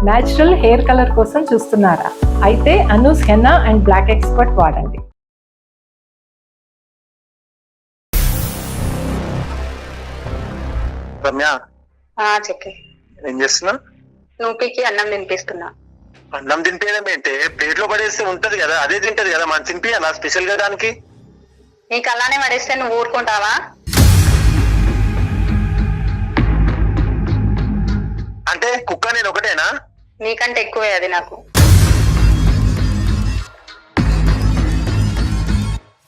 Natural hair colour కోసం చూస్తున్నారా? అయితే Anoos henna and black expert వాడండి. రమ్య, చెప్పి ఏం చేస్తున్నా? నూపికి అన్నం తినిపిస్తున్నా. అన్నం తినిపించడం ఏంటి? ప్లేట్ లో పడేస్తే ఉంటది కదా, అదే తింటది కదా, మనం తినిపియాలా స్పెషల్ గా దానికి? నీకు అలానే పడేస్తే నువ్వు ఊరుకుంటావా? అంటే కుక్క నేను ఒకటేనా? నీకంటే ఎక్కువే అది నాకు.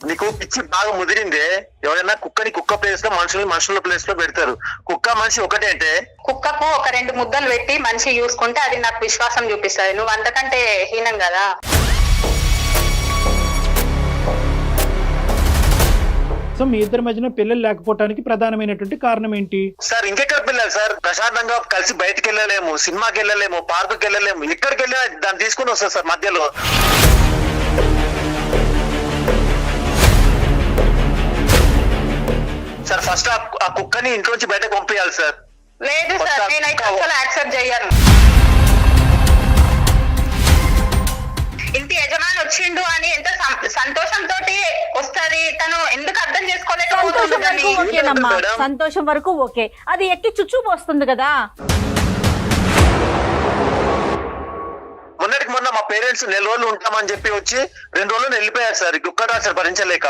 నీకు పిచ్చి బాగా ముదిరిందే. ఎవరైనా కుక్కని కుక్క ప్లేస్ లో, మనుషుల్ని మనుషుల ప్లేస్ లో పెడతారు. కుక్క మనిషి ఒకటే అంటే కుక్కకు ఒక 2 ముద్దలు పెట్టి మనిషి చూసుకుంటే అది నాకు విశ్వాసం చూపిస్తుంది. నువ్వు అంతకంటే హీనం కదా. సో మీ ఇద్దరి మధ్యన పిల్లలు లేకపోవడానికి ప్రధానమైనటువంటి కారణం ఏంటి సార్? ఇంకెక్కడ పిల్లలు సార్? ప్రశాంతంగా కలిసి బయటకు వెళ్ళలేము, సినిమాకి వెళ్ళలేము, పార్కుకి వెళ్ళలేము. ఎక్కడికి వెళ్ళినా దాన్ని తీసుకుని వస్తారు సార్ మధ్యలో. సార్ ఫస్ట్ ఆ కుక్కని ఇంట్లోంచి బయటకు పంపించాలి సార్. లేదు సార్, నేనైతే అసలు యాక్సెప్ట్ చేయను. ఇంటి యజమాని వచ్చిండు అని ఎంత సంతోషంతో వస్తుంది, తను ఎందుకు అర్థం చేసుకోలేకపోతుంది? ఓకేనమ్మా, సంతోషం వరకు ఓకే. అది ఎక్కి చుచ్చు పోస్తుంది కదా. మొన్నటికి మొన్న మా పేరెంట్స్ 4 రోజులు ఉంటామని చెప్పి వచ్చి 2 రోజులు వెళ్ళిపోయారు సార్. కుక్క సార్ భరించలేక.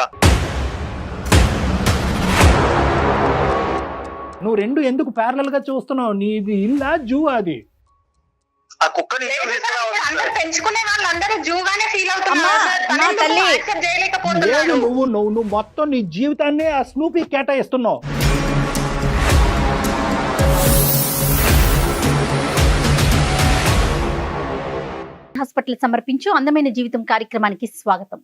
నువ్వు రెండు ఎందుకు ప్యారలల్ గా చూస్తున్నావు? నీది ఇల్లా జూ? అది ఆ కుక్కని అందరూ పెంచుకునే వాళ్ళందరూ జూగానే ఫీల్ అమ్మా, నా తల్లి. చేయలేకపోతున్నారు. నువ్వు మొత్తం నీ జీవితాన్ని ఆ స్నూపీ కేటాయిస్తున్నావు. హాస్పిటల్ సమర్పించు అందమైన జీవితం కార్యక్రమానికి స్వాగతం.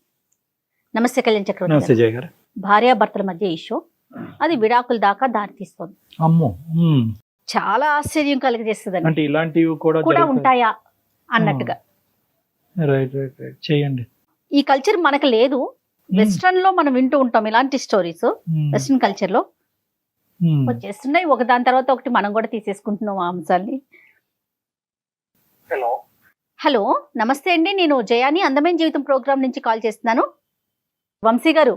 నమస్తే కళ్యాణ్ చక్రవర్తి గారు. భార్యాభర్తల మధ్య ఇష్యూ, అది విడాకుల దాకా దారితీస్తుంది. అమ్మో, చాలా ఆశ్చర్యం కలిగజేస్తుంది. అంటే ఇలాంటివి కూడా ఉంటాయా అన్నట్టుగా. రైట్ రైట్ రైట్, చేయండి. ఈ కల్చర్ మనకు లేదు. వెస్ట్రన్ లో మనం వింటూ ఉంటాం ఇలాంటి స్టోరీస్. వెస్ట్రన్ కల్చర్ లో వచ్చేస్తున్నాయి ఒకదాని తర్వాత ఒకటి. మనం కూడా తీసేసుకుంటున్నాం ఆ అంశాన్ని. హలో, నమస్తే అండి. నేను జయాని అందమైన జీవితం ప్రోగ్రామ్ నుంచి కాల్ చేస్తున్నాను. వంశీ గారు,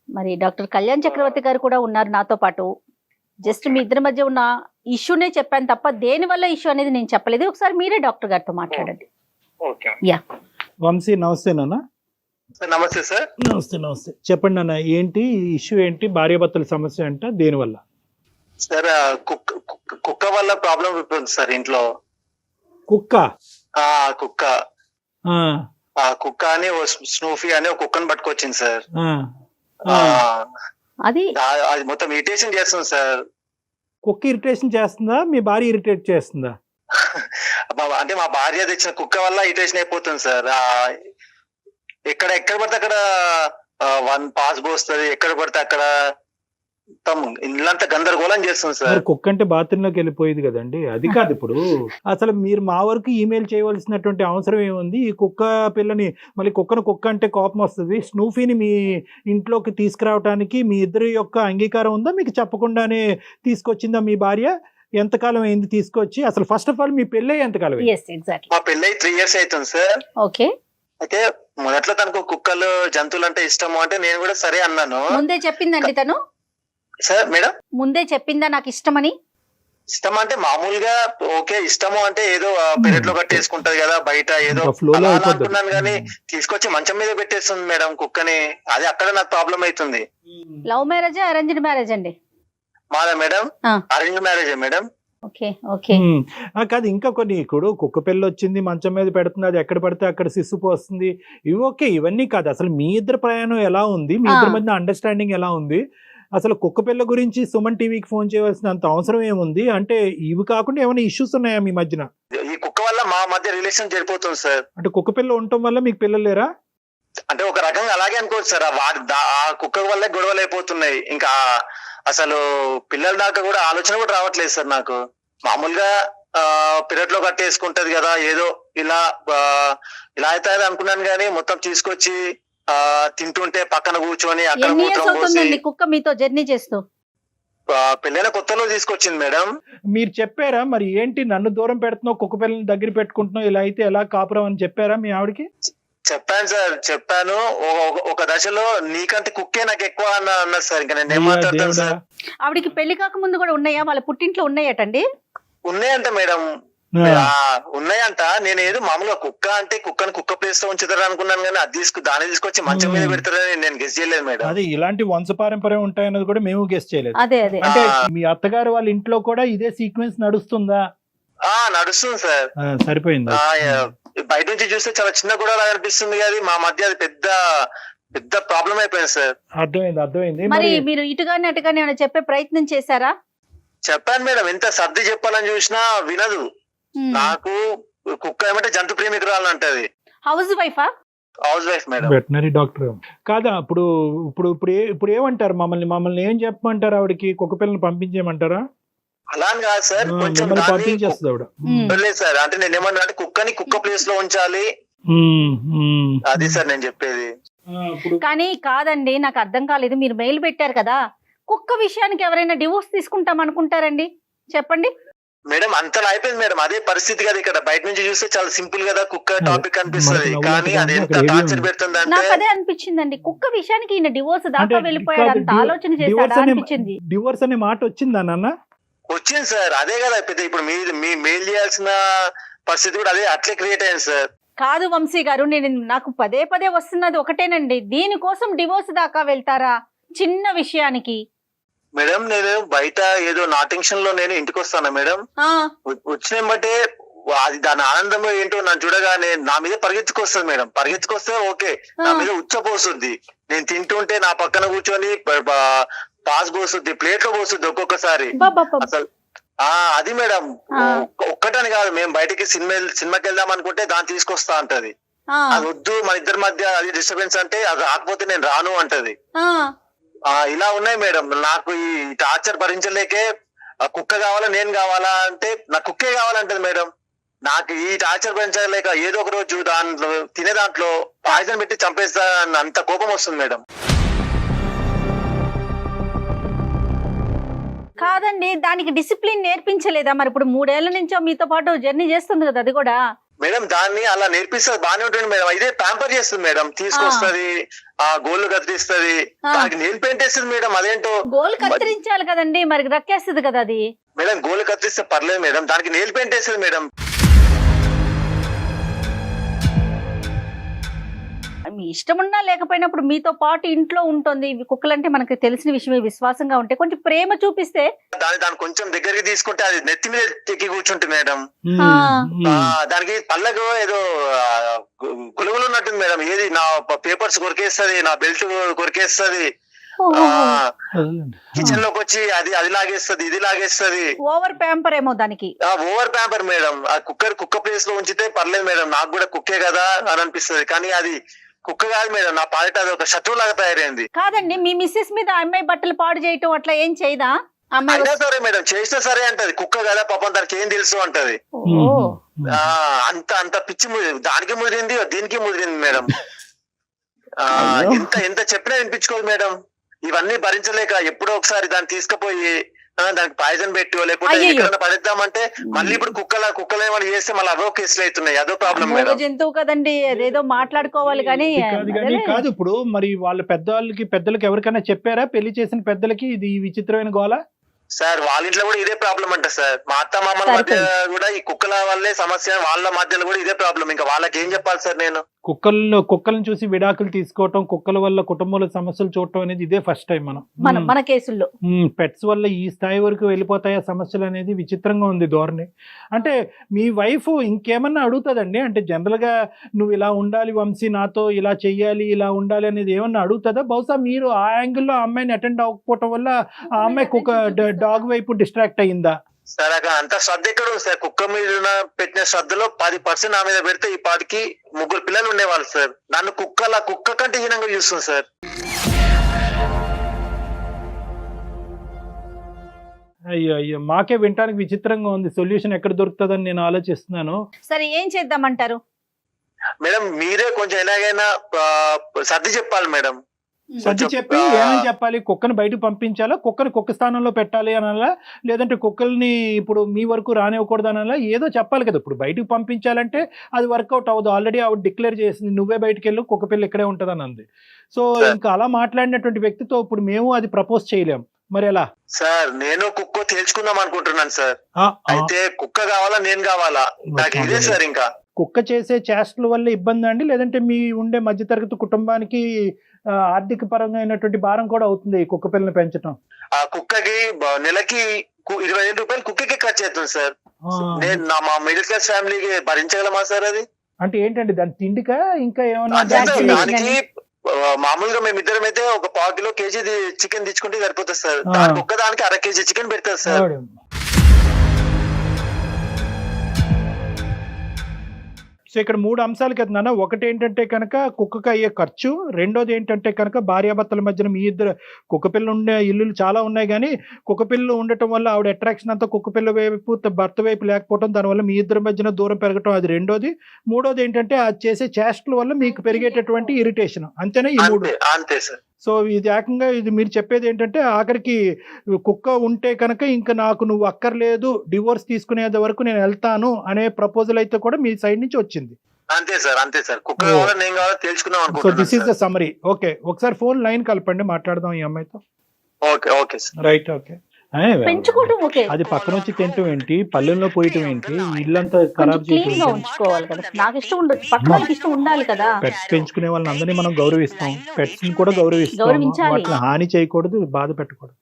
మరి డాక్టర్ కళ్యాణ్ చక్రవర్తి గారు కూడా ఉన్నారు నాతో పాటు. జస్ట్ మీ ఇద్దరి మధ్య ఉన్న ఇష్యూనే చెప్పాను తప్ప దేని వల్ల ఇష్యూ అనేది నేను చెప్పలేదు. ఒకసారి మీరే డాక్టర్ గారితో మాట్లాడండి. యా వంశీ, నమస్తే నాన్న. నమస్తే సార్. నమస్తే నమస్తే. చెప్పండి నాన్న, ఏంటి ఇష్యూ? ఏంటి భార్యాభర్తల సమస్య అంట? దేని వల్ల సార్? కుక్క వల్ల ప్రాబ్లం ఉంటుంది సార్ ఇంట్లో. కుక్క? కుక్క కుక్క అని స్నూఫీ అని ఒక కుక్కను పట్టుకొచ్చింది సార్. అది మొత్తం ఇరిటేషన్ చేస్తుంది సార్. కుక్క ఇరిటేషన్ చేస్తుందా? మీ భార్య ఇరిటేట్ చేస్తుందా? అంటే మా భార్య తెచ్చిన కుక్క వల్ల ఇరిటేషన్ అయిపోతుంది సార్. ఎక్కడ పడితే అక్కడ పాస్ పోస్తుంది, ఎక్కడ పడితే అక్కడ ఇల్లంతా గందరగోళం చేస్తుంది సార్. కుక్క అంటే బాత్రూమ్ లోకి వెళ్ళిపోయేది కదండి. అది కాదు ఇప్పుడు. అసలు మీరు మా వరకు ఈమెయిల్ చేయవలసినటువంటి అవసరం ఏముంది? ఈ కుక్క పిల్లని, మళ్ళీ కుక్క అంటే కోపం వస్తుంది. స్నూఫీని మీ ఇంట్లోకి తీసుకురావడానికి మీ ఇద్దరి యొక్క అంగీకారం ఉందా? మీకు చెప్పకుండానే తీసుకొచ్చిందా మీ భార్య? ఎంతకాలం అయింది తీసుకొచ్చి? అసలు ఫస్ట్ ఆఫ్ ఆల్ మీ పెళ్ళి ఎంతకాలం? మా పెళ్ళి 3 years అవుతుంది సార్. ఓకే. అయితే మొదట్లో తనకు కుక్కలు, జంతువులు అంటే ఇష్టము అంటే నేను కూడా సరే అన్నాను. ముందే చెప్పిందండి తను? సార్ మేడం, ముందే చెప్పిందా నాకు ఇష్టమని? ఇష్టం అంటే మామూలుగా ఓకే, ఇష్టము అంటే ఏదో పెరట్లో కట్టేసుకుంటది కదా బయట, ఏదో అనుకున్నాను కానీ తీసుకొచ్చి మంచం మీద పెట్టేస్తుంది మేడం కుక్కని. అది అక్కడ నాకు ప్రాబ్లం అవుతుంది. లవ్ మ్యారేజ్, అరేంజ్డ్ మ్యారేజ్ అండి? మాదా madam? Arrange marriage madam. Okay okay. కాదు, ఇంకా కొన్ని ఇప్పుడు కుక్క పిల్ల వచ్చింది, మంచం మీద పెడుతుంది, అది ఎక్కడ పడితే అక్కడ సిస్సు పోస్తుంది, ఇవి ఓకే. ఇవన్నీ కాదు. అసలు మీ ఇద్దరు ప్రయాణం ఎలా ఉంది? మీ ఇద్దరి మధ్య అండర్స్టాండింగ్ ఎలా ఉంది? అసలు కుక్క పిల్ల గురించి సుమన్ టీవీకి ఫోన్ చేయవలసినంత అవసరం ఏముంది? అంటే ఇవి కాకుండా ఏమైనా ఇష్యూస్ ఉన్నాయా మీ మధ్యన? ఈ కుక్క వల్ల మా మధ్య రిలేషన్ జరిపోతుంది సార్. అంటే కుక్క పిల్ల ఉండటం వల్ల మీకు పిల్లలు లేరా? అంటే ఒక రకంగా అలాగే అనుకోవచ్చు సార్. ఆ కుక్క వల్లే గొడవలు అయిపోతున్నాయి. ఇంకా అసలు పిల్లల దాకా కూడా ఆలోచన కూడా రావట్లేదు సార్ నాకు. మామూలుగా పెరట్లో కట్టేసుకుంటది కదా, ఏదో ఇలా అయితే అనుకున్నాను కానీ మొత్తం తీసుకొచ్చి తింటుంటే పక్కన కూర్చొని అక్కడ కుక్క మీతో జర్నీ చేస్తూ పెళ్ళైన కొత్తలో తీసుకొచ్చింది మేడం. మీరు చెప్పారా మరి ఏంటి నన్ను దూరం పెడుతున్నావు, కుక్క పిల్లల్ని దగ్గర పెట్టుకుంటున్నావు, ఇలా అయితే ఎలా కాపురం అని చెప్పారా మీ ఆవిడకి? చెప్పాను సార్, చెప్పాను. ఒక దశలో నీకంటే కుక్కే నాకు ఎక్కువ అన్నది సార్. ఇంకా నేను ఏం మాట్లాడతాను సార్. ఆవిడకి పెళ్లి కాక ముందు కూడా ఉన్నాయా, వాళ్ళ పుట్టింట్లో ఉన్నాయటండి? ఉన్నాయంట మేడం, ఉన్నాయంట. నేను ఏదో మామూలుగా కుక్క అంటే కుక్కని కుక్క ప్లేస్ లో ఉంచుతారు అనుకున్నాను, కానీ అది దాన్ని తీసుకొచ్చి మంచం మీద పెడతారని నేను గెస్ చేయలేదు మేడం. అదే ఇలాంటి వంశపారంపర్యం ఉంటాయన్నది కూడా మేము గెస్ చేయలేదు. అదే అదే అంటే మీ అత్తగారు వాళ్ళ ఇంట్లో కూడా ఇదే సీక్వెన్స్ నడుస్తుందా? నడుస్తుంది సార్. సరిపోయింది. బయట నుంచి చూస్తే చాలా చిన్న గొడవ అనిపిస్తుంది, కానీ మా మధ్య అది పెద్ద పెద్ద ప్రాబ్లం అయిపోయింది సార్. అర్థమైంది. మరి మీరు ఇటుగానే అటుగానే ఏమైనా చెప్పే ప్రయత్నం చేశారా? చెప్పాను మేడం, ఎంత సర్ది చెప్పాలని చూసినా వినదు. నాకు కుక్క ఏమంటే జంతు ప్రేమికురాలు అంటది. హౌస్ వైఫా? Housewife madam. Veterinary doctor కాదా? ఇప్పుడు ఇప్పుడు ఇప్పుడు ఏమంటారు? మమ్మల్ని ఏం చెప్పమంటారు? ఆవిడకి కుక్క పిల్లల్ని పంపించేయమంటారా? అలా అని కాదు సార్, కొంచెం పంపించేస్తుంది ఆవిడ. లేదు సార్, అంటే నేను ఏమన్నా అంటే కుక్కని కుక్క ప్లేస్ లో ఉంచాలి, అది సార్ నేను చెప్పేది. కానీ కాదండి, నాకు అర్థం కాలేదు. మీరు మెయిల్ పెట్టారు కదా, కుక్క విషయానికి ఎవరైనా డివోర్స్ తీసుకుంటాం అనుకుంటారండి? చెప్పండి మేడం. అంతలా అయిపోయింది మేడం, అదే పరిస్థితి కదా ఇక్కడ. బయట నుంచి చూస్తే చాలా సింపుల్ కదా కుక్క టాపిక్ అనిపిస్తుంది, కానీ అది ఎంత టార్చర్ పెడుతుంది అంటే. నాకు అదే అనిపించిందండి, కుక్క విషయానికి ఈయన డివోర్స్ దాకా వెళ్ళిపోయాడు అంత ఆలోచన చేశాడా అనిపించింది. డివోర్స్ అనే మాట వచ్చిందా నాన్న? వచ్చింది సార్, అదే కదా పెద్ద. ఇప్పుడు మీ మెయిల్ చేయాల్సిన పరిస్థితి కూడా అదే, అట్లే క్రియేట్ అయింది సార్. కాదు వంశీ గారు, నాకు పదే పదే వస్తున్నది ఒకటేనండి, దీనికోసం డివోర్స్ దాకా వెళ్తారా చిన్న విషయానికి? మేడం నేను బయట ఏదో నా టెన్షన్ లో నేను ఇంటికి వస్తాను మేడం. వచ్చిన బట్టే అది దాని ఆనందం ఏంటో నన్ను చూడగానే నా మీద పరిగెత్తుకొస్తుంది మేడం. పరిగెత్తుకొస్తే ఓకే, నా మీద ఉచ్చపోస్తుంది. నేను తింటుంటే నా పక్కన కూర్చొని పాస్ పోస్తుంది, ప్లేట్ లో పోస్తుంది ఒక్కొక్కసారి. అసలు అది మేడం ఒక్కటని కాదు, మేము బయటికి సినిమాకి వెళ్దాం అనుకుంటే దాన్ని తీసుకొస్తా అంటది. అది వద్దు, మన ఇద్దరి మధ్య అది డిస్టర్బెన్స్ అంటే అది రాకపోతే నేను రాను అంటది. ఇలా ఉన్నాయి మేడం. నాకు ఈ టార్చర్ భరించలేకే కుక్క కావాలా నేను కావాలా అంటే నాకు కుక్కే కావాలంటది మేడం. నాకు ఈ టార్చర్ భరించలేక ఏదో ఒక రోజు దాంట్లో తినే దాంట్లో పాయిజన్ పెట్టి చంపేస్తా అంత కోపం వస్తుంది మేడం. కాదండి, దానికి డిసిప్లిన్ నేర్పించలేదా మరి? ఇప్పుడు 3 ఏళ్ల నుంచో మీతో పాటు జర్నీ చేస్తుంది కదా అది కూడా. మేడం దాన్ని అలా నేర్పిస్తుంది, బానే ఉంటుంది మేడం. ఇదే ప్యాంపర్ చేస్తుంది మేడం, తీసుకొస్తుంది, ఆ గోళ్ళు కత్తిరిస్తుంది, దానికి నెయిల్ పెయింట్ వేస్తుంది మేడం. అదేంటో గోల్ కత్తిరించాలి కదండి, మరి రక్కేస్తుంది కదా అది. మేడం గోళ్ళు కత్తిరిస్తే పర్లేదు మేడం, దానికి నెయిల్ పెయింట్ వేస్తుంది మేడం. మీ ఇష్టం ఉన్నా లేకపోయినప్పుడు మీతో పాటు ఇంట్లో ఉంటుంది. కుక్కలంటే మనకి తెలిసిన విషయమే, విశ్వాసంగా ఉంటే కొంచెం ప్రేమ చూపిస్తే దాన్ని కొంచెం దగ్గరికి తీసుకుంటే అది నెత్తి మీద ఎక్కి కూర్చుంటుంది మేడం. దానికి పళ్ళకు ఏదో గులుగులు ఉన్నట్టుంది మేడం. ఏది నా పేపర్స్ కొరికేస్తుంది, నా బెల్ట్ కొరికేస్తుంది, కిచెన్ లోకి వచ్చి అది లాగేస్తుంది, ఇది లాగేస్తుంది. ఓవర్ ప్యాంపర్ ఏమో దానికి. Over pamper madam. ఆ కుక్క ప్లేస్ లో ఉంచితే పర్లేదు మేడం, నాకు కూడా కుక్కే కదా అని అనిపిస్తుంది, కానీ అది కుక్క కాదు మేడం. నా పాలిట అది ఒక శత్రువు లాగా తయారైంది. కాదండి, మీ మిస్సెస్ మీద అమ్మాయి బట్టలు పాడు చేయటం అట్లా ఏం చేయదా? అయినా సరే మేడం, చేసినా సరే అంటది, కుక్క కదా పాపం దానికి ఏం తెలుసు అంటది. అంత పిచ్చి దానికి ముదిరింది, దీనికి ముదిరింది మేడం. ఎంత చెప్పినా వినిపించుకోదు మేడం. ఇవన్నీ భరించలేక ఎప్పుడో ఒకసారి దాన్ని తీసుకుపోయి దానికి పాయిజన్ పెట్టో లేకపోతే ఎక్కడైనా పడేద్దామంటే మళ్ళీ ఇప్పుడు కుక్కలు ఏమైనా చేస్తే మళ్ళీ అవో కేసులు అవుతున్నాయి. అదో ప్రాబ్లం మేడం. జంతువు కదండి, అదేదో మాట్లాడుకోవాలి కానీ. కాదు ఇప్పుడు మరి వాళ్ళ పెద్దలకి ఎవరికైనా చెప్పారా? పెళ్లి చేసిన పెద్దలకి ఇది విచిత్రమైన గోల? సార్ వాళ్ళ ఇంట్లో కూడా ఇదే ప్రాబ్లం అంట సార్. మా అత్త మామల మధ్య కూడా ఈ కుక్కల వల్లే సమస్య, వాళ్ళ మధ్యలో కూడా ఇదే ప్రాబ్లం. ఇంకా వాళ్ళకి ఏం చెప్పాలి సార్ నేను? కుక్కలను చూసి విడాకులు తీసుకోవటం, కుక్కల వల్ల కుటుంబంలో సమస్యలు చూడటం అనేది ఇదే ఫస్ట్ టైం మన కేసుల్లో. పెట్స్ వల్ల ఈ స్థాయి వరకు వెళ్ళిపోతాయా సమస్యలు అనేది విచిత్రంగా ఉంది ధోరణి. అంటే మీ వైఫ్ ఇంకేమన్నా అడుగుతుందండి? అంటే జనరల్ గా నువ్వు ఇలా ఉండాలి వంశీ, నాతో ఇలా చెయ్యాలి, ఇలా ఉండాలి అనేది ఏమన్నా అడుగుతుందా? బహుశా మీరు ఆ యాంగిల్లో ఆ అమ్మాయిని అటెండ్ అవ్వకపోవటం వల్ల ఆ అమ్మాయి డాగ్ వైపు డిస్ట్రాక్ట్ అయ్యిందా? సార్ అంత శ్రద్ధ ఎక్కడ ఉంది సార్? కుక్క మీద పెట్టిన శ్రద్ధలో 10% నా మీద పెడితే ఈ పాటికి 3 పిల్లలు ఉండేవాళ్ళు సార్. నన్ను కుక్క కంటే హీనంగా చూస్తుంది సార్. అయ్యో మాకే వినటానికి విచిత్రంగా ఉంది. సొల్యూషన్ ఎక్కడ దొరుకుతుందని నేను ఆలోచిస్తున్నాను. సరే ఏం చేద్దామంటారు? మేడం మీరే కొంచెం ఎలాగైనా సర్ది చెప్పాలి మేడం. సర్ది చెప్పి ఏమని చెప్పాలి? కుక్కని బయటకు పంపించాలా, కుక్కని కుక్క స్థానంలో పెట్టాలి అనాలా, లేదంటే కుక్కల్ని ఇప్పుడు మీ వరకు రానివ్వకూడదు అనాలా? ఏదో చెప్పాలి కదా. ఇప్పుడు బయటకు పంపించాలంటే అది వర్కౌట్ అవ్వదు. ఆల్రెడీ ఆవిడ డిక్లేర్ చేసింది, నువ్వే బయటకు వెళ్ళు, కుక్క పిల్ల ఇక్కడే ఉంటుంది అని అంది. సో ఇంకా అలా మాట్లాడినటువంటి వ్యక్తితో ఇప్పుడు మేము అది ప్రపోజ్ చేయలేం, మరి ఎలా? సార్ నేను కుక్క తేల్చుకుందాం అనుకుంటున్నాను సార్. అయితే కుక్క కావాలా నేను కావాలా? నాకు ఇదే సార్. ఇంకా కుక్క చేసే చేష్టల వల్ల ఇబ్బంది అండి, లేదంటే మీ ఉండే మధ్యతరగతి కుటుంబానికి ఆర్థిక పరంగా అయినటువంటి భారం కూడా అవుతుంది ఈ కుక్క పిల్లని పెంచడం? ఆ కుక్కకి నెలకి 20,000 రూపాయలు కుక్కకి ఖర్చు అవుతుంది సార్. నేను మా మిడిల్ క్లాస్ ఫ్యామిలీకి భరించగలమా సార్ అది? అంటే ఏంటండి దాని తిండికా ఇంకా ఏమన్నా? దానికి మామూలుగా మేమిద్దరం అయితే ఒక 1/4 కిలో కేజీ చికెన్ తెచ్చుకుంటే సరిపోతుంది సార్. దానికి ఒక్కదానికి 1/2 కేజీ చికెన్ పెడతారు సార్. సో ఇక్కడ 3 అంశాలు కదా నాన్న. ఒకటి ఏంటంటే కనుక కుక్కకి అయ్యే ఖర్చు, రెండోది ఏంటంటే కనుక భార్యాభర్తల మధ్యన మీ ఇద్దరు, కుక్కపిల్ల ఉండే ఇల్లులు చాలా ఉన్నాయి కానీ కుక్కపిల్లలు ఉండటం వల్ల ఆవిడ అట్రాక్షన్ అంతా కుక్కపిల్ల వైపు, భర్త వైపు లేకపోవడం, దానివల్ల మీ ఇద్దరి మధ్యన దూరం పెరగటం, అది రెండోది. మూడోది ఏంటంటే అది చేసే చేష్టల వల్ల మీకు పెరిగేటటువంటి ఇరిటేషన్. అంతేనా ఈ 3? అంతే సార్. సో ఇది ఏకంగా ఇది మీరు చెప్పేది ఏంటంటే ఆఖరికి కుక్క ఉంటే కనుక ఇంకా నాకు నువ్వు అక్కర్లేదు, డివోర్స్ తీసుకునేది వరకు నేను వెళ్తాను అనే ప్రపోజల్ అయితే కూడా మీ సైడ్ నుంచి వచ్చింది. అంతే సార్, అంతే సార్. కుక్క కావాలా నేను కావాలా తెలుసుకుందాం అనుకుంటున్నాను. So this is the summary. Okay, ఒకసారి ఫోన్ లైన్ కలపండి, మాట్లాడదాం ఈ అమ్మాయితో. Okay okay sir. Right, okay. పెంచుకోవడం ఓకే, అది పక్కన వచ్చి తింటం ఏంటి, పల్లెల్లో పోయటం ఏంటి, ఇల్లంతా ఖరాబ్ క్లీన్ గా ఉంచుకోవాలి కదా. నాకు ఇష్టం ఉండదు, పక్కన వాళ్ళకి ఇష్టం ఉండాలి కదా. పెట్స్ పెంచుకునే వాళ్ళని అందరినీ మనం గౌరవిస్తాం, పెట్స్ ని కూడా గౌరవిస్తాం, వాటిని హాని చేయకూడదు, బాధ పెట్టకూడదు.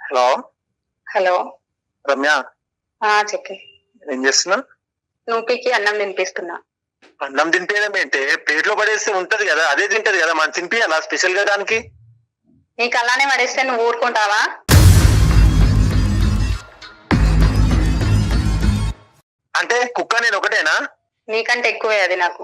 హలో హలో రమ్య, చెప్పి ఏం చేస్తున్నా? నూపికి అన్నం తినిపిస్తున్నా. అన్నం తినిపించడం ఏంటి? ప్లేట్లో పడేస్తే ఉంటది కదా, అదే తింటది కదా, మనం తినిపియాలా స్పెషల్ గా దానికి? నీకు అలానే పడేస్తే నువ్వు ఊరుకుంటావా? అంటే కుక్క నేను ఒకటేనా? నీకంటే ఎక్కువే అది నాకు.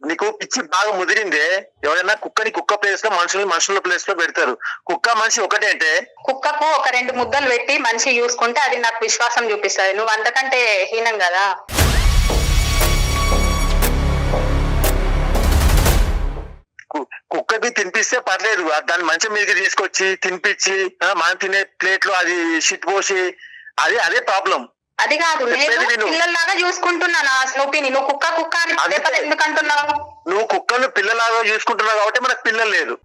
నీకు పిచ్చి బాగా ముదిరిందే. ఎవరైనా కుక్కని కుక్క ప్లేస్ లో, మనుషుల ప్లేస్ లో పెడతారు. కుక్క మనిషి ఒకటే అంటే కుక్కకు ఒక 2 ముద్దలు పెట్టి మనిషి చూసుకుంటే అది నాకు విశ్వాసం చూపిస్తుంది. నువ్వు అంతకంటే హీనం కదా. కుక్కకి తినిపిస్తే పర్లేదు, దాన్ని మంచి మీదకి తీసుకొచ్చి తినిపించి మనం తినే ప్లేట్ లో అది షిట్ పోసి, అదే ప్రాబ్లం. అది కాదు, నేను పిల్లల్లాగా చూసుకుంటున్నాను స్నూపీని. నువ్వు కుక్క అని పదే పదే ఎందుకు అంటున్నావు? నువ్వు కుక్కను పిల్లలాగా చూసుకుంటున్నావు కాబట్టి మనకు పిల్లలు లేదు.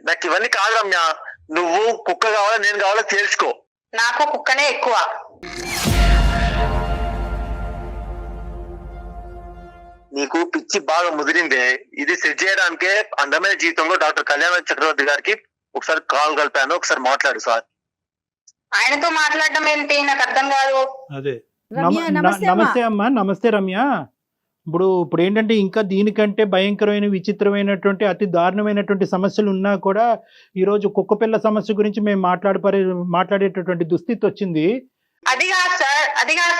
నాకు ఇవన్నీ కాదు రమ్య. నువ్వు కుక్క కావాలా నేను కావాలా తెలుసుకో. నాకు కుక్కనే ఎక్కువ. నీకు పిచ్చి బాగా ముదిరిందే. ఇది సెట్ చేయడానికే అందమైన జీవితంలో డాక్టర్ కళ్యాణ చక్రవర్తి గారికి ఒకసారి కాల్ కలిపాను, ఒకసారి మాట్లాడు సార్. ఆయనతో మాట్లాడడం ఏంటి నాకు అర్థం కాదు. అదే నమస్తే అమ్మా. నమస్తే రమ్య. ఇప్పుడు ఏంటంటే ఇంకా దీనికంటే భయంకరమైన, విచిత్రమైనటువంటి, అతి దారుణమైనటువంటి సమస్యలు ఉన్నా కూడా ఈరోజు కుక్కపిల్ల సమస్య గురించి మేము మాట్లాడేటటువంటి దుస్థితి వచ్చింది. అది కాదు సార్, అది కాదు.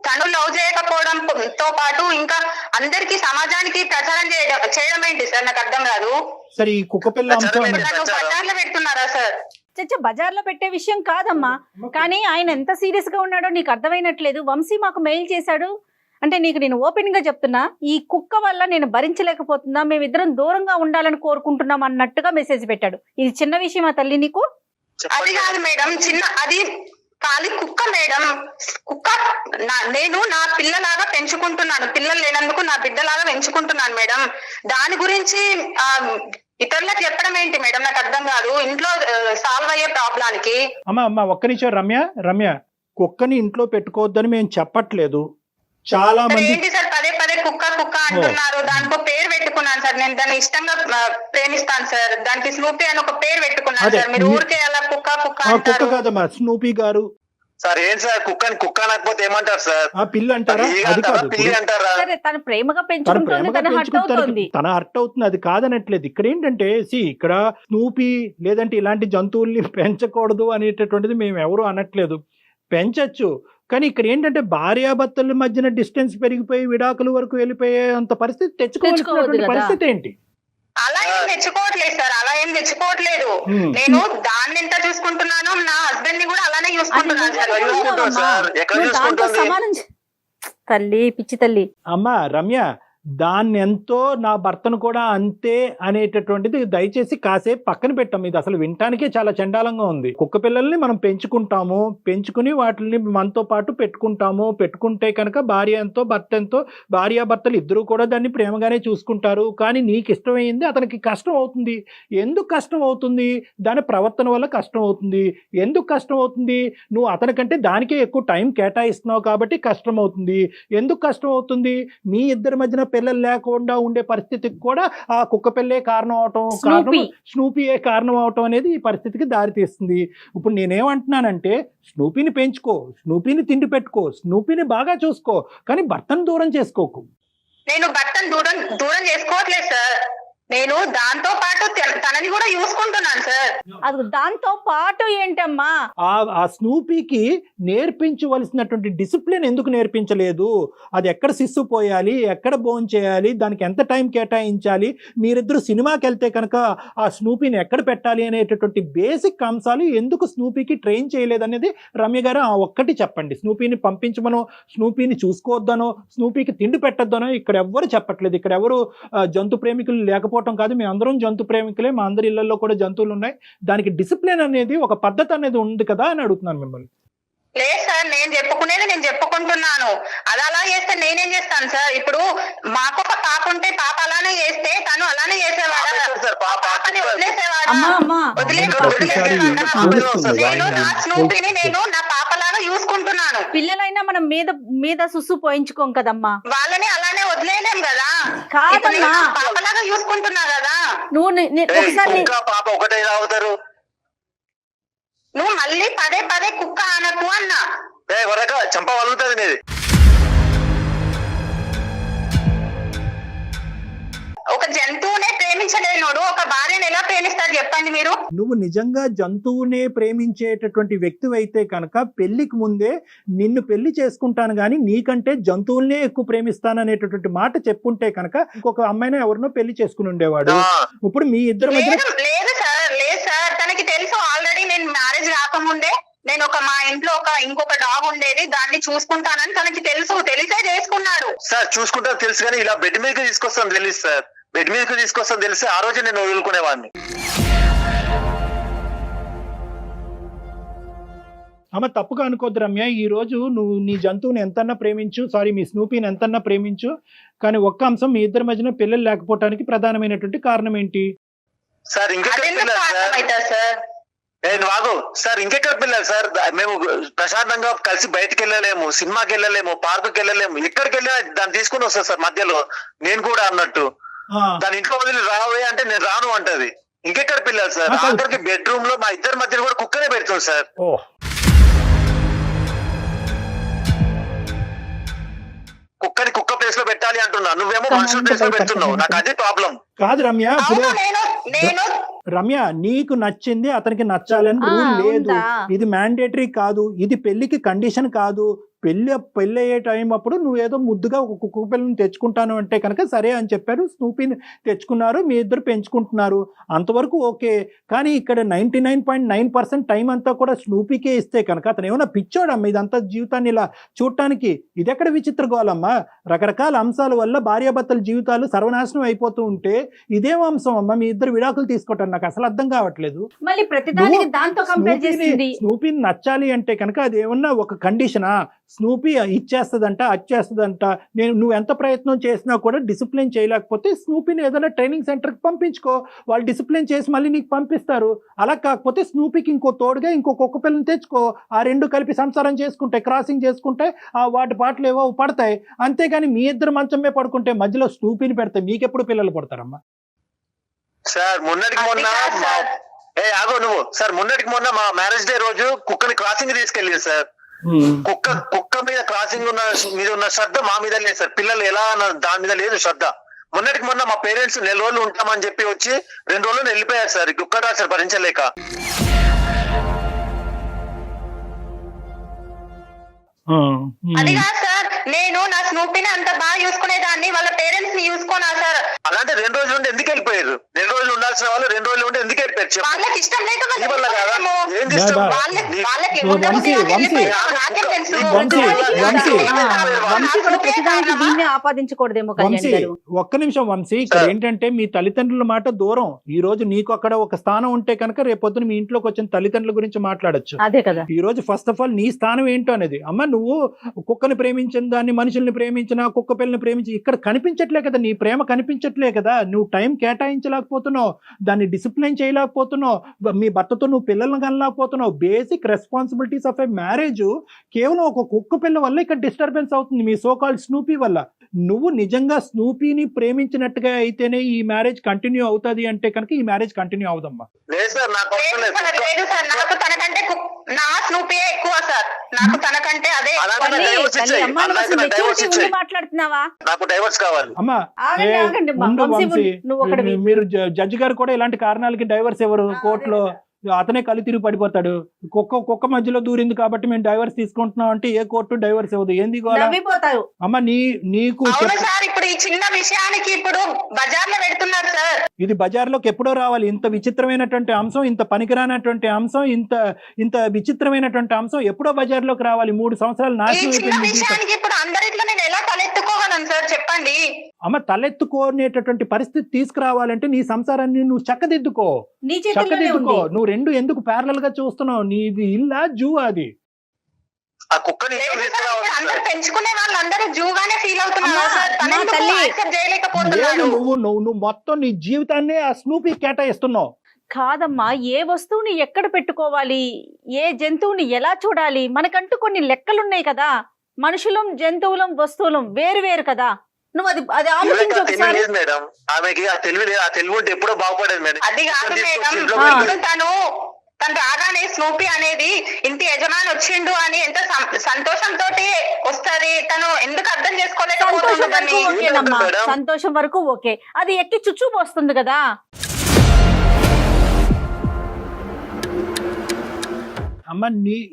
తను లవ్ చేయకపోవడంతో పాటు ఇంకా అందరికి సమాజానికి ప్రచారం చేయడం ఏంటి సార్ నాకు అర్థం కాదు. సరే ఈ కుక్కపిల్ల బజార్లో పెడుతున్నారా సార్? చచ్చ బజార్లో పెట్టే విషయం కాదమ్మా, కానీ ఆయన ఎంత సీరియస్ గా ఉన్నాడో నీకు అర్థమైనట్లేదు. వంశీ మాకు మెయిల్ చేశాడు అంటే నీకు నేను ఓపెన్ గా చెప్తున్నా, ఈ కుక్క వల్ల నేను భరించలేకపోతున్నా, మేమిద్దరం దూరంగా ఉండాలని కోరుకుంటున్నాం అన్నట్టుగా మెసేజ్ పెట్టాడు. ఇది చిన్న విషయమా తల్లి నీకు? అది కాదు మేడం, అది ఖాళీ కుక్క మేడం. కుక్క నేను నా పిల్లలాగా పెంచుకుంటున్నాను. పిల్లలు లేనందుకు నా బిడ్డలాగా పెంచుకుంటున్నాను మేడం. దాని గురించి ఇతరులకు చెప్పడం ఏంటి మేడం నాకు అర్థం కాదు. ఇంట్లో సాల్వ్ అయ్యే ప్రాబ్లానికి. అమ్మా ఒక్క నిమిషం రమ్య, కుక్కని ఇంట్లో పెట్టుకోవద్దని మేము చెప్పట్లేదు. చాలా మంది ఏంటి సార్ పదే పదే కుక్క అంటున్నారు. దానికి పేరు పెట్టుకున్నాను సార్, నేను దాన్ని ఇష్టంగా ప్రేమిస్తాను సార్. దానికి స్నూపీ అని ఒక పేరు పెట్టుకున్నాను సార్. మీరు ఊరికే అలా కుక్క కాదమ్మా, స్నూపీ గారు. సార్ ఏంటి సార్ కుక్క అనకపోతే ఏమంటారు సార్? పిల్ల అంటారా? అది కాదు, పిల్లి అంటారా? తన ప్రేమగా పెంచుకుంటుంది, తన హర్ట్ అవుతుంది, అది కాదనట్లేదు. ఇక్కడ ఏంటంటే ఇక్కడ స్నూపీ లేదంటే ఇలాంటి జంతువుల్ని పెంచకూడదు అనేటటువంటిది మేము ఎవరు అనట్లేదు. పెంచచ్చు, కానీ ఇక్కడ ఏంటంటే భార్యాభర్తల మధ్యన డిస్టెన్స్ పెరిగిపోయి విడాకుల వరకు వెళ్ళిపోయే అంత పరిస్థితి తెచ్చుకోవాల్సినటువంటి పరిస్థితి ఏంటి? అలా ఏం తెచ్చుకోవట్లేదు సార్, అలా ఏం తెచ్చుకోవట్లేదు. Hmm. నేను దాన్ని ఎంత చూసుకుంటున్నానో నా హస్బెండ్ ని కూడా అలానే చూసుకుంటున్నాను సార్. ఎక్కడ చూసుకుంటావు సార్? ఎక్కడ నువ్వు దాంతో చూసుకుంటుంది? సమానం తల్లి పిచ్చి తల్లి. అమ్మా రమ్య, దాన్ని ఎంతో నా భర్తను కూడా అంతే అనేటటువంటిది దయచేసి కాసేపు పక్కన పెట్టాం. ఇది అసలు వినటానికే చాలా చండాలంగా ఉంది. కుక్క పిల్లల్ని మనం పెంచుకుంటాము, పెంచుకుని వాటిని మనతో పాటు పెట్టుకుంటే కనుక భార్య ఎంతో భర్త ఎంతో, భార్యాభర్తలు ఇద్దరు కూడా దాన్ని ప్రేమగానే చూసుకుంటారు. కానీ నీకు ఇష్టమైంది అతనికి కష్టం అవుతుంది. ఎందుకు కష్టం అవుతుంది? దాని ప్రవర్తన వల్ల కష్టం అవుతుంది. ఎందుకు కష్టం అవుతుంది? నువ్వు అతనికంటే దానికే ఎక్కువ టైం కేటాయిస్తున్నావు కాబట్టి కష్టం అవుతుంది. ఎందుకు కష్టం అవుతుంది? మీ ఇద్దరి మధ్యన పిల్లలు లేకుండా ఉండే పరిస్థితికి కూడా ఆ కుక్క పిల్లే కారణం అవటం, స్నూపీయే కారణం అవటం అనేది ఈ పరిస్థితికి దారితీస్తుంది. ఇప్పుడు నేనేమంటున్నానంటే స్నూపీని పెంచుకో, స్నూపీని తిండి పెట్టుకో, స్నూపీని బాగా చూసుకో, కానీ భర్తను దూరం చేసుకోకు. నేను భర్తను దూరం చేసుకోవట్లేదు సార్. నేను దాంతో పాటు తనని కూడా చూసుకుంటున్నాను సార్. అది దాంతో పాటు ఏంటమ్మా? ఆ స్నూపీకి నేర్పించవలసినటువంటి డిసిప్లిన్ ఎందుకు నేర్పించలేదు? అది ఎక్కడ సిస్సు పోయాలి, ఎక్కడ భోజనం చేయాలి, దానికి ఎంత టైం కేటాయించాలి, మీరిద్దరు సినిమాకి వెళ్తే కనుక ఆ స్నూపీని ఎక్కడ పెట్టాలి అనేటటువంటి బేసిక్ అంశాలు ఎందుకు స్నూపీకి ట్రైన్ చేయలేదనేది రమ్య గారు ఒక్కటి చెప్పండి. స్నూపీని పంపించమనో, స్నూపీని చూసుకోవద్దనో, స్నూపీకి తిండి పెట్టద్దనో ఇక్కడ ఎవ్వరు చెప్పట్లేదు. ఇక్కడ ఎవరు జంతు ప్రేమికులు లేకపోవడం కాదు, మేము అందరం జంతు ప్రేమికులే, మా అందరి ఇళ్లలో కూడా జంతువులు ఉన్నాయి. దానికి డిసిప్లిన్ అనేది, ఒక పద్ధతి అనేది ఉంది కదా అని అడుగుతున్నాను మిమ్మల్ని. లేదు సార్, నేను చెప్పుకునేది నేను చెప్పుకుంటున్నాను. అది అలా చేస్తే నేనేం చేస్తాను సార్? ఇప్పుడు మాకు ఒక పాప ఉంటే పాప అలానే చేస్తే తను అలానే చేసేవాడా? పాపని వదిలేసేవాడా? నేను నా స్నూపీని నేను నా పాపలాగా చూసుకుంటున్నాను. పిల్లలైనా మనం మీద సుస్సు పోయించుకోం కదమ్మా. వాళ్ళని అలానే వదిలేయలేం కదా. కాదమ్మా, పాపలాగా చూసుకుంటున్నా కదా. నువ్వు ఒకసారి పాప ఒకటే అవుతారు. నువ్వు మళ్ళీ పదే కుక్క అనకు అన్నా. వరక చంప వలుగుతుంది నీది. ఒక జంతువునే ప్రేమించలేనోడు ఒక భార్యను ఎలా ప్రేమిస్తాడు చెప్పండి మీరు? నువ్వు నిజంగా జంతువునే ప్రేమించేటటువంటి వ్యక్తి అయితే కనుక పెళ్లికి ముందే నిన్ను పెళ్లి చేసుకుంటాను కానీ నీకంటే జంతువులనే ఎక్కువ ప్రేమిస్తాను అనేటటువంటి మాట చెప్పుంటే కనుక ఇంకొక అమ్మాయిని ఎవరినో పెళ్లి చేసుకుని ఉండేవాడు. ఇప్పుడు మీ ఇద్దరు మధ్య లేదు సార్, తనకి తెలుసు ఆల్రెడీ. నేను మ్యారేజ్ కాకముందే నేను మా ఇంట్లో ఇంకొక డాగ్ ఉండేది, దాన్ని చూసుకుంటానని తనకి తెలిసే చేసుకున్నాడు. సార్ చూసుకుంటా తెలుసు కానీ ఇలా బెడ్ మీదకి తీసుకొస్తాను తెలుసు సార్. బెడ్ మీదకి తీసుకొస్తాను తెలిసి ఆ రోజు నేను వదులుకునేవాడిని. అమ్మ తప్పుగా అనుకోద్దు రమ్య, ఈ రోజు నువ్వు నీ జంతువుని ఎంతన్నా ప్రేమించు, మీ స్నూపీని ఎంతన్నా ప్రేమించు, కానీ ఒక్క అంశం, మీ ఇద్దరి మధ్యన పిల్లలు లేకపోవడానికి ప్రధానమైనటువంటి కారణం ఏంటి? సార్ ఇంకెక్కడ పిల్లలు సార్? సార్ ఇంకెక్కడ పిల్లలు సార్? మేము ప్రశాంతంగా కలిసి బయటకు వెళ్ళలేము, సినిమాకి వెళ్ళలేము, పార్కుకి వెళ్ళలేము. ఎక్కడికి వెళ్ళినా దాన్ని తీసుకుని వస్తా సార్. మధ్యలో నేను కూడా అన్నట్టు దాని ఇంట్లో వదిలి రావే అంటే నేను రాను అంటది. ఇంకెక్కడ పిల్లలు సార్? అందరికి బెడ్రూమ్ లో మా ఇద్దరి మధ్యలో కూడా కుక్కనే పెడుతుంది సార్. కుక్కని కుక్క ప్లేస్ లో పెట్టాలి అంటున్నా, నువ్వేమో మనుషుల ప్లేస్ లో పెడుతున్నావు. నాకు అదే ప్రాబ్లం. కాదు రమ్య, రమ్య నీకు నచ్చింది అతనికి నచ్చాలని రూల్ లేదు. ఇది మ్యాండేటరీ కాదు, ఇది పెళ్లికి కండిషన్ కాదు. పెళ్ళి అయ్యే టైం అప్పుడు నువ్వేదో ముద్దుగా ఒక కుక్క పిల్లని తెచ్చుకుంటాను అంటే కనుక సరే అని చెప్పారు. స్నూపీని తెచ్చుకున్నారు, మీ ఇద్దరు పెంచుకుంటున్నారు, అంతవరకు ఓకే. కానీ ఇక్కడ 99.9% టైం అంతా కూడా స్నూపీకే ఇస్తే కనుక అతను ఏమన్నా పిచ్చోడమ్మా ఇదంతా జీవితాన్ని ఇలా చూడటానికి? ఇదెక్కడ విచిత్రగోళమ్మా? రకరకాల అంశాల వల్ల భార్యాభర్తల జీవితాలు సర్వనాశనం అయిపోతూ ఉంటే ఇదేం అంశం అమ్మా? మీ ఇద్దరు విడాకులు తీసుకోవటం నాకు అసలు అర్థం కావట్లేదు. మళ్ళీ ప్రతిదానికి దాంతో కంపేర్ చేస్తుంది. స్నూపీని నచ్చాలి అంటే కనుక అది ఏమన్నా ఒక కండిషనా? స్నూపీ ఇచ్చేస్తుందంట, అచ్చేస్తుందంట. నువ్వు ఎంత ప్రయత్నం చేసినా కూడా డిసిప్లిన్ చేయలేకపోతే స్నూపీని ఏదైనా ట్రైనింగ్ సెంటర్కి పంపించుకో, వాళ్ళు డిసిప్లిన్ చేసి మళ్ళీ నీకు పంపిస్తారు. అలా కాకపోతే స్నూపీకి ఇంకో తోడుగా ఇంకో కుక్క పిల్లని తెచ్చుకో, ఆ రెండు కలిపి సంసారం చేసుకుంటే, క్రాసింగ్ చేసుకుంటే ఆ వాటి పాటలు ఏవో పడతాయి. అంతేగాని మీ ఇద్దరు మంచమే పడుకుంటే మధ్యలో స్నూపీని పెడితే మీకెప్పుడు పిల్లలు పడతారమ్మా? సార్ మొన్నటికి మొన్న మా మ్యారేజ్ డే రోజు కుక్కని క్రాసింగ్ తీసుకెళ్ళింది సార్. కుక్క మీద క్రాసింగ్ మీద ఉన్న శ్రద్ధ మా మీద లేదు సార్. పిల్లలు ఎలా దాని మీద లేదు శ్రద్ధ. మొన్నటికి మొన్న మా పేరెంట్స్ 4 రోజులు ఉంటామని చెప్పి వచ్చి 2 రోజులు వెళ్ళిపోయారు సార్. కుక్క డాక్టర్ భరించలేక. అది కాదు సార్, నేను నా స్నూపీని అంత బాగా చూసుకునేదాన్ని, వాళ్ళ పేరెంట్స్ ని చూసుకోనా సార్? అలాంటి 2 రోజులు ఉండి ఎందుకు వెళ్ళిపోయారు? 2 రోజులు ఉండాల్సిన వాళ్ళు 2 రోజులు ఉండి ఎందుకు వెళ్ళిపోయారు చెప్పు. వాళ్ళకి ఇష్టం లేక నీ వల్ల కాదా? ఏంది ఇష్టం? వాళ్ళకి వంశీ, వంశీ, నాకేం తెలుసు? వంశీ, వంశీ. వంశీ కూడా ప్రతిదానికి దీన్నే ఆపాదించకూడదేమో కళ్యాణ్ వంశీ గారు. ఒక్క నిమిషం వంశీ, ఇక్కడ ఏంటంటే మీ తల్లిదండ్రుల మాట దూరం. ఈ రోజు నీకు అక్కడ ఒక స్థానం ఉంటే కనుక రేపొద్దున మీ ఇంట్లోకి వచ్చిన తల్లిదండ్రుల గురించి మాట్లాడొచ్చు. అదే కదా. ఈ రోజు ఫస్ట్ ఆఫ్ ఆల్ నీ స్థానం ఏంటో అనేది. అమ్మ నువ్వు కుక్కని ప్రేమించిన దాన్ని, మనుషుల్ని ప్రేమించిన, కుక్క పిల్లని ప్రేమించి ఇక్కడ కనిపించట్లే కదా, నీ ప్రేమ కనిపించట్లే కదా. నువ్వు టైం కేటాయించలేకపోతున్నావు, దాన్ని డిసిప్లిన్ చేయలేకపోతున్నావు, మీ భర్తతో నువ్వు పిల్లల్ని కనలేకపోతున్నావు. Basic responsibilities of a marriage కేవలం ఒక కుక్క పిల్ల వల్ల ఇక్కడ డిస్టర్బెన్స్ అవుతుంది, మీ సో కాల్డ్ స్నూపీ వల్ల. నువ్వు నిజంగా స్నూపీని ప్రేమించినట్టుగా అయితేనే ఈ మ్యారేజ్ కంటిన్యూ అవుతుంది అంటే కనుక ఈ మ్యారేజ్ కంటిన్యూ అవుదమ్మా. లేదు సార్, నాకు అవసరం లేదు. లేదు సార్, నాకు తనకంటే నా స్నూపీయే ఎక్కువ సార్. నాకు తనకంటే అదే అలాగే తల్లి, డైవర్స్ తల్లి, ఇచ్చేయి. అమ్మా, నువ్వు అలాగే అసలు నాకు డైవర్స్ మెచ్యూరిటీ ఉండి ఇచ్చేయి. మాట్లాడుతున్నావా? నాకు డైవర్స్ కావాలి. అమ్మా ఆగండి, ఆగండి అమ్మా. ముందు వంశీ, వంశీ, నువ్వు ఒకటి మీరు జడ్జి గారు కూడా ఇలాంటి కారణాలకి డైవర్స్ ఎవరు కోర్టులో అతనే కళ్ళు తిరిగి పడిపోతాడు. కుక్క మధ్యలో దూరింది కాబట్టి మేము డైవర్స్ తీసుకుంటున్నాం అంటే ఏ కోర్టు డైవర్స్ ఇవ్వదు. ఏంది గోలా? నవ్విపోతారు. అమ్మ నీకు అవును సార్, ఇప్పుడు ఈ చిన్న విషయానికి ఇప్పుడు బజార్ లో పెడుతున్నారు సార్. ఇది బజార్లోకి ఎప్పుడో రావాలి. ఇంత విచిత్రమైనటువంటి అంశం, ఇంత పనికిరానటువంటి అంశం, ఇంత విచిత్రమైనటువంటి అంశం ఎప్పుడో బజార్లోకి రావాలి. 3 సంవత్సరాలు ఈ నాశనం చిన్న అయిపోయింది జీవితం. విషయానికి ఇప్పుడు అందరిట్లో నేను ఎలా తలెత్తుకోగలను సార్ చెప్పండి? అమ్మ తలెత్తుకోనేటటువంటి పరిస్థితి తీసుకురావాలంటే నీ సంసారాన్ని నువ్వు చక్కదిద్దుకో. నీ చేతుల్లోనే ఉంది. నువ్వు 2 ఎందుకు ప్యారలల్ గా చూస్తున్నావు? నీది ఇల్లా జూ అది? ఆ కుక్కని ఇంట్లో లేదు సార్, తీసుకురావాలి ఇప్పుడు అందరూ సార్. పెంచుకునే వాళ్ళందరూ జూగానే ఫీల్ అవుతున్నారు అమ్మా, సార్. తను అమ్మా, ఎందుకు తల్లి. యాక్సెప్ట్ చేయలేకపోతున్నాడు? నువ్వు మొత్తం నీ జీవితాన్ని ఆ స్నూపీ కేటాయిస్తున్నావు. కాదమ్మా, ఏ వస్తువుని ఎక్కడ పెట్టుకోవాలి, ఏ జంతువుని ఎలా చూడాలి, మనకంటూ కొన్ని లెక్కలున్నాయి కదా. మనుషులం, జంతువులం, వస్తువులం వేరు వేరు కదా. నువ్వు అది ఆలోచించు తెలివి ఒకసారి. లేదు మేడం, ఆమెకి ఆ తెలివి లేదు. ఆ తెలివి ఉంటే ఎప్పుడో బాగుపడేది మేడం. అది కాదు మేడం, ఇంట్లో ఆ. ఇప్పుడు తను రాగానే స్నూపీ అనేది ఇంటి యజమాని వచ్చిండు అని ఎంత సంతోషంతో వస్తది. తను ఎందుకు అర్థం సంతోషం చేసుకోలేకపోతుందని. వరకు ఓకేనమ్మా, మేడం? సంతోషం వరకు ఓకే. అది ఎక్కి చుచ్చు పోస్తుంది కదా. అమ్మ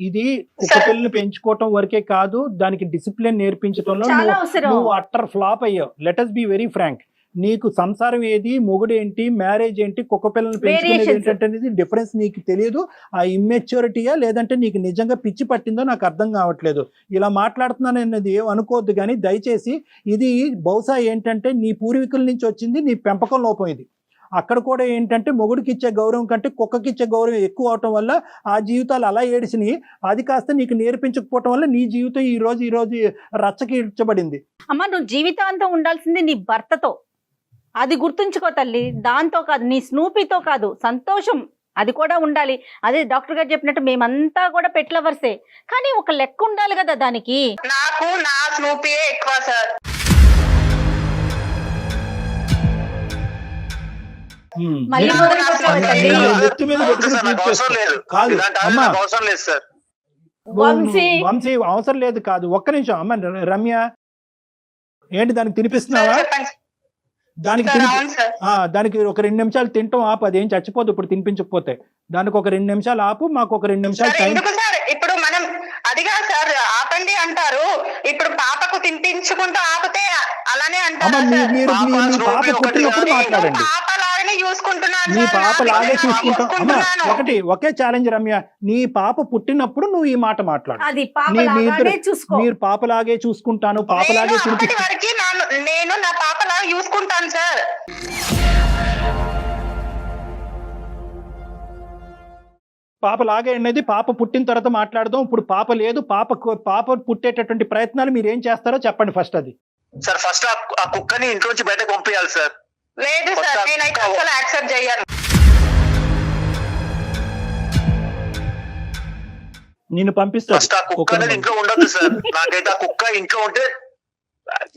ఇది కుక్క పిల్లని పెంచుకోవటం వరకే కాదు, దానికి డిసిప్లిన్ నేర్పించడంలో చాలా అవసరం. నువ్వు అట్టర్ ఫ్లాప్ అయ్యావు. Let us be very frank. నీకు సంసారం ఏది, మొగుడు ఏంటి, మ్యారేజ్ ఏంటి, కుక్క పిల్లల్ని పెంచుకునేది Variations. ఏంటంటే డిఫరెన్స్ నీకు తెలియదు. ఆ ఇమ్మెచ్యూరిటీయా లేదంటే నీకు నిజంగా పిచ్చి పట్టిందో నాకు అర్థం కావట్లేదు. ఇలా మాట్లాడుతున్నాను అన్నది ఏం అనుకోవద్దు, కానీ దయచేసి ఇది బహుశా ఏంటంటే నీ పూర్వీకుల నుంచి వచ్చింది, నీ పెంపకం లోపం ఇది. అక్కడ కూడా ఏంటంటే మొగుడికి ఇచ్చే గౌరవం కంటే కుక్కకి ఇచ్చే గౌరవం ఎక్కువ అవటం వల్ల ఆ జీవితాలు అలా ఏడిసినాయి. అది కాస్త నీకు నేర్పించకపోవటం వల్ల నీ జీవితం ఈ రోజు రచ్చకి ఇడ్చబడింది. అమ్మా, నువ్వు జీవితాంతం ఉండాల్సింది నీ భర్తతో. అది గుర్తుంచుకో తల్లి. దాంతో కాదు, నీ స్నూపీతో కాదు. సంతోషం అది కూడా ఉండాలి. అదే డాక్టర్ గారు చెప్పినట్టు మేమంతా కూడా పెట్ లవర్సే, కానీ ఒక లెక్క ఉండాలి కదా దానికి. నాకు నా స్నూపీయే ఎక్కువ సార్. మళ్ళీ నాకు మొదలు పెట్టావా తల్లి? నెత్తి మీద పెట్టుకుని సార్, నాకు పూజ అవసరం లేదు. చేసుకో. కాదు ఇలాంటి అమ్మా, నాకు అవసరం లేదు సార్. వంశీ. వంశీ అవసరం లేదు కాదు. ఒక్క నిమిషం అమ్మ రమ్య, ఏంటి దానికి తినిపిస్తున్నావా? చెప్పండి దానికి సార్. అవును సార్. దానికి ఒక 2 నిమిషాలు తింటాం ఆపు, అదేం చచ్చిపోదు ఇప్పుడు తినిపించకపోతే. దానికి ఒక 2 నిమిషాలు ఆపు, మాకు ఒక 2 నిమిషాలు సార్ టైం. ఎందుకు సార్ ఇప్పుడు మనం అదిగా సార్ ఆపండి అంటారు. ఇప్పుడు పాపకు తినిపించుకుంటూ ఆపితే అలానే అమ్మ అంటారు సార్. మీ పాప పుట్టినప్పుడు మాట్లాడండి. పాప లాగానే చూసుకుంటున్నాను నీ సార్. పాప నా లాగే బిడ్డని చూసుకుంటాం. అమ్మ చూసుకుంటున్నాను. ఒకే ఛాలెంజ్ రమ్య, నీ పాప పుట్టినప్పుడు నువ్వు ఈ మాట మాట్లాడు. అది పాప మీ లాగానే ఇద్దరు- చూసుకో. మీరు పాపలాగే చూసుకుంటాను, నేను పాపలాగే అప్పటి తినిపిస్తాను. వరకు నేను నా పాప లాగా చూసుకుంటాను సార్. పాప లాగే అనేది పాప పుట్టిన తర్వాత మాట్లాడదాం. ఇప్పుడు పాప లేదు. పాప పుట్టేటటువంటి ప్రయత్నాలు మీరు ఏం చేస్తారో చెప్పండి ఫస్ట్. అది సార్ ఫస్ట్ ఆ కుక్కని ఇంట్లోంచి బయటకు పంపించాలి సార్. లేదు సార్, నేనైతే అసలు యాక్సెప్ట్ చేయను. నేను పంపిస్తాను. ఫస్ట్ ఆ కుక్క అనేది ఇంట్లో ఉండదు సార్. నాకైతే ఆ కుక్క ఇంట్లో ఉంటే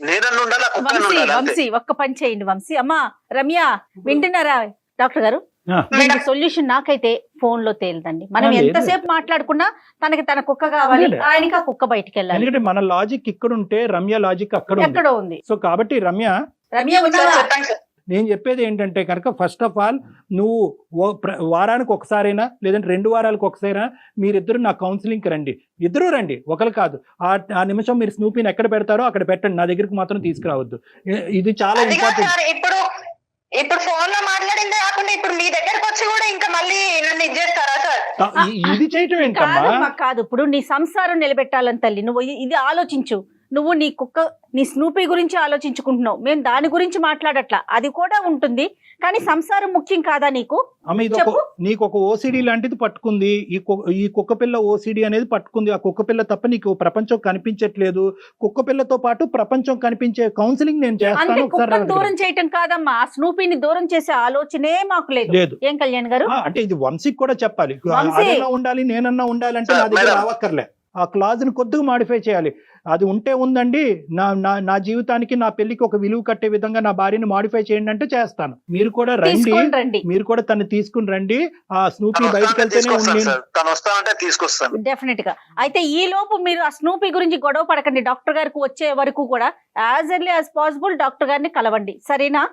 నేనన్ను ఉండాలి, ఆ కుక్క వంశీ, ఉండాలి అంతే. వంశీ ఒక్క పని చేయండి వంశీ. అమ్మా రమ్య వింటున్నారా డాక్టర్ గారు? ఆ. దీనికి సొల్యూషన్ నాకైతే ఫోన్ లో తేలిదండి. మనం లేదు. ఎంతసేపు మాట్లాడుకున్నా తనకి తన కుక్క కావాలి, అదేలే. ఆయనకి ఆ కుక్క బయటికి వెళ్ళాలి. ఎందుకంటే మన లాజిక్ ఇక్కడ ఉంటే రమ్య లాజిక్ అక్కడ ఉంది. ఎక్కడో ఉంది. సో కాబట్టి రమ్య రమ్య సార్ ఉన్నారా? చెప్పండి సార్. నేను చెప్పేది ఏంటంటే కనుక ఫస్ట్ ఆఫ్ ఆల్ నువ్వు వారానికి ఒకసారైనా లేదంటే 2 వారాలకు ఒకసారైనా మీరిద్దరు నా కౌన్సిలింగ్కి రండి. ఇద్దరు రండి, ఒకరు కాదు. ఆ నిమిషం మీరు స్నూపీని ఎక్కడ పెడతారో అక్కడ పెట్టండి, నా దగ్గరికి మాత్రం తీసుకురావద్దు. ఇది చాలా అది కాదు ఇంపార్టెంట్. సార్, ఇప్పుడు ఫోన్ లో మాట్లాడిందే కాకుండా ఇప్పుడు మీ దగ్గరకు వచ్చి కూడా ఇంకా మళ్ళీ నన్ను ఇచ్చేస్తారా సార్? ఇది చేయటం ఏంటమ్మా? కాదమ్మా, కాదు. ఇప్పుడు నీ సంసారం నిలబెట్టాలని తల్లి నువ్వు ఇది ఆలోచించు. నువ్వు నీ స్నూపీ గురించి ఆలోచించుకుంటున్నావు, మేము దాని గురించి మాట్లాడట్లా. అది కూడా ఉంటుంది, కానీ సంసారం ముఖ్యం కాదా నీకు? అమ్మ, ఇది నీకు ఒక ఓసిడి లాంటిది పట్టుకుంది. ఈ కుక్క పిల్ల ఓసిడి అనేది పట్టుకుంది. ఆ కుక్క పిల్ల తప్ప నీకు ప్రపంచం కనిపించట్లేదు. కుక్క పిల్లతో పాటు ప్రపంచం కనిపించే కౌన్సిలింగ్ నేను చేస్తాను. కుక్కను దూరం చేయటం కాదమ్మా, ఆ స్నూపీని దూరం చేసే ఆలోచనే మాకు లేదు. ఏం కళ్యాణ్ గారు? అంటే ఇది వంశీకి కూడా చెప్పాలి. అదన్నా ఉండాలి, నేనన్నా ఉండాలంటే నా దగ్గర రావక్కర్లే. ఆ క్లాజ్ ని కొద్దిగా మాడిఫై చేయాలి. అది ఉంటే ఉందండి, నా జీవితానికి నా పెళ్లికి ఒక విలువ కట్టే విధంగా నా భార్యని మాడిఫై చేయండి అంటే చేస్తాను. మీరు కూడా రండి, మీరు కూడా తను తీసుకుని రండి. ఆ స్నూపీ బయటకు వెళ్తేనే తీసుకొస్తాను డెఫినెట్ గా. అయితే ఈ లోపు మీరు ఆ స్నూపీ గురించి గొడవ పడకండి. డాక్టర్ గారికి వచ్చే వరకు కూడా as early as possible doctor గారిని కలవండి, సరేనా?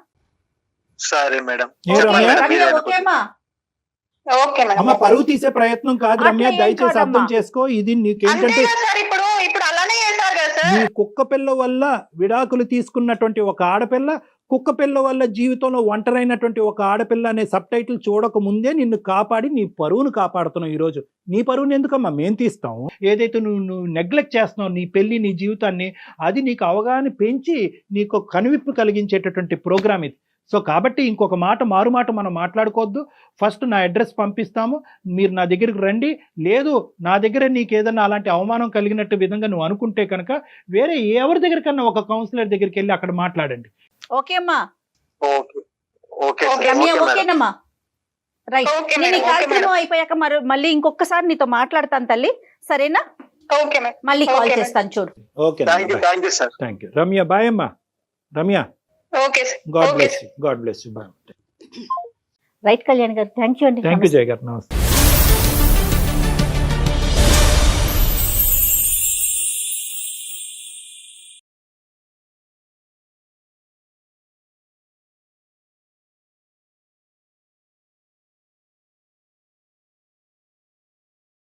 సరే మేడం. ఓకేమా? Okay madam. అమ్మ, పరువు తీసే ప్రయత్నం కాదు రమ్య, దయచేసి అర్థం చేసుకో. ఇది నీకేంటంటే ఇప్పుడు అలానే చేశారు కదా సార్. నీ కుక్క పిల్ల వల్ల విడాకులు తీసుకున్నటువంటి ఒక ఆడపిల్ల, కుక్క పిల్ల వల్ల జీవితంలో ఒంటరైనటువంటి ఒక ఆడపిల్ల అనే సబ్ టైటిల్ చూడక ముందే నిన్ను కాపాడి నీ పరువును కాపాడుతున్నావు. ఈ రోజు నీ పరువుని ఎందుకమ్మా మేము తీస్తాము? ఏదైతే నువ్వు నెగ్లెక్ట్ చేస్తున్నావు నీ పెళ్లి, నీ జీవితాన్ని, అది నీకు అవగాహన పెంచి నీకు కనువిప్పు కలిగించేటటువంటి ప్రోగ్రామ్ ఇది. సో కాబట్టి ఇంకొక మారు మాట మనం మాట్లాడుకోవద్దు. ఫస్ట్ నా అడ్రస్ పంపిస్తాము, మీరు నా దగ్గరికి రండి. లేదు నా దగ్గర నీకు ఏదన్నా అలాంటి అవమానం కలిగినట్టు విధంగా నువ్వు అనుకుంటే కనుక వేరే ఎవరి దగ్గరికన్నా ఒక కౌన్సిలర్ దగ్గరికి వెళ్ళి అక్కడ మాట్లాడండి. ఓకే అమ్మా? ఓకేనమ్మా, రైట్. నేను ఈ కార్యక్రమం అయిపోయాక మళ్ళీ ఇంకొకసారి నీతో మాట్లాడతాను తల్లి, సరేనా? ఓకే మేడం, మళ్ళీ కాల్ చేస్తాను చూడు. Okay, thank you Ramya. Bye అమ్మా. Ramya, okay sir. God bless you. Bye. Right Kalyan garu, thank you అండి. థ్యాంక్ యూ జయ గారు, నమస్తే.